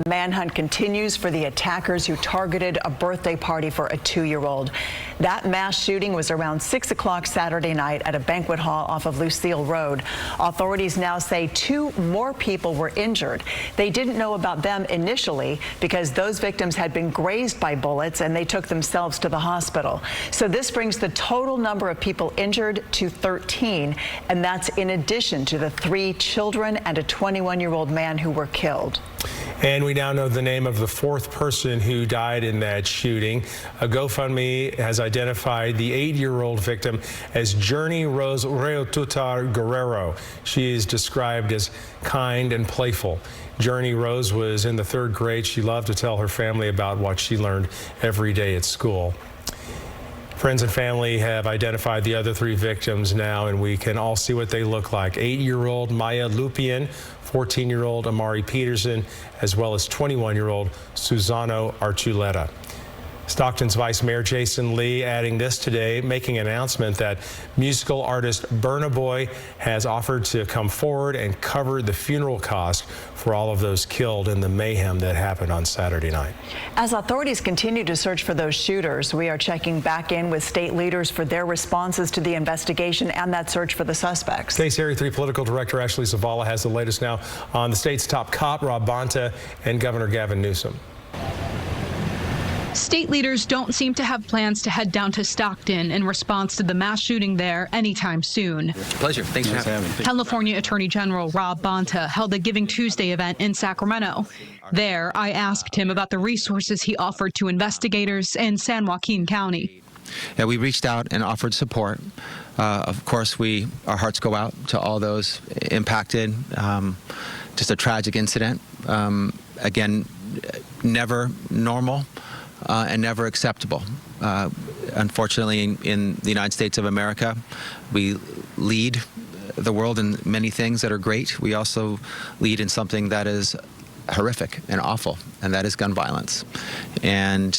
Manhunt continues for the attackers who targeted a birthday party for a 2-year-old. That mass shooting was around 6 o'clock Saturday night at a banquet hall off of Lucille Road. Authorities now say 2 more people were injured. They didn't know about them initially because those victims had been grazed by bullets and they took themselves to the hospital. So this brings the total number of people injured to 13, and that's in addition to the 3 children and a 21-year-old man who were killed. And we now know the name of the 4th person who died in that shooting. A GoFundMe has identified the 8-year-old victim as Journey Rose Reututar Guerrero. She is described as kind and playful. Journey Rose was in the 3rd grade. She loved to tell her family about what she learned every day at school. Friends and family have identified the other 3 victims now, and we can all see what they look like. 8-year-old Maya Lupian, 14-year-old Amari Peterson, as well as 21-year-old Susano Archuleta. Stockton's Vice Mayor Jason Lee adding this today, making an announcement that musical artist Burna Boy has offered to come forward and cover the funeral cost for all of those killed in the mayhem that happened on Saturday night. As authorities continue to search for those shooters, we are checking back in with state leaders for their responses to the investigation and that search for the suspects. State's Area 3 Political Director Ashley Zavala has the latest now on the state's top cop, Rob Bonta, and Governor Gavin Newsom. State leaders don't seem to have plans to head down to Stockton in response to the mass shooting there anytime soon. Pleasure. Thanks for having me. California Attorney General Rob Bonta held a Giving Tuesday event in Sacramento. There, I asked him about the resources he offered to investigators in San Joaquin County. Yeah, we reached out and offered support. Of course, our hearts go out to all those impacted. Just a tragic incident. Again, never normal. And never acceptable. Unfortunately, in the United States of America, we lead the world in many things that are great. We also lead in something that is horrific and awful, and that is gun violence. And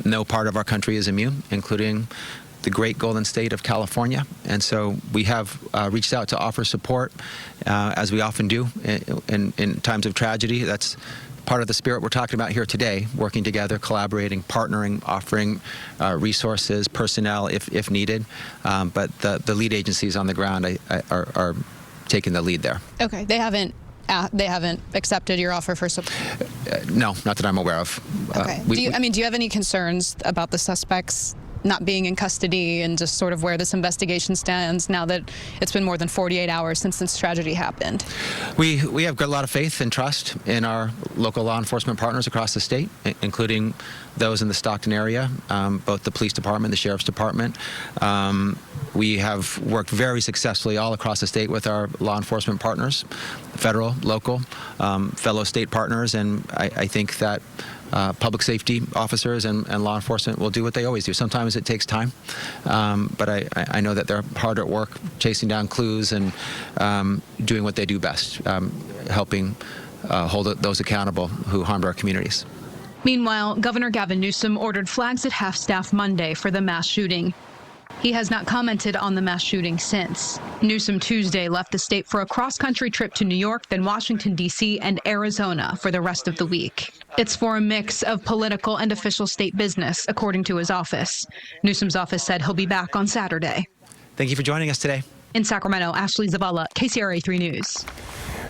no part of our country is immune, including the great golden state of California. And so we have reached out to offer support, as we often do in times of tragedy. That's part of the spirit we're talking about here today, working together, collaborating, partnering, offering resources, personnel if needed. But the lead agencies on the ground are taking the lead there. Okay, they haven't accepted your offer for support? No, not that I'm aware of. Okay. Do you have any concerns about the suspects not being in custody and just sort of where this investigation stands now that it's been more than 48 hours since this tragedy happened? We have got a lot of faith and trust in our local law enforcement partners across the state, including those in the Stockton area, both the police department, the sheriff's department. We have worked very successfully all across the state with our law enforcement partners, federal, local, fellow state partners, and I think that public safety officers and law enforcement will do what they always do. Sometimes it takes time, but I know that they're hard at work chasing down clues and doing what they do best, helping hold those accountable who harmed our communities. Meanwhile, Governor Gavin Newsom ordered flags at half-staff Monday for the mass shooting. He has not commented on the mass shooting since. Newsom Tuesday left the state for a cross-country trip to New York, then Washington, D.C. and Arizona for the rest of the week. It's for a mix of political and official state business, according to his office. Newsom's office said he'll be back on Saturday. Thank you for joining us today. In Sacramento, Ashley Zavala, KCRA 3 News.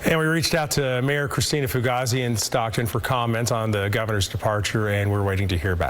And we reached out to Mayor Christina Fugazi in Stockton for comments on the governor's departure, and we're waiting to hear back.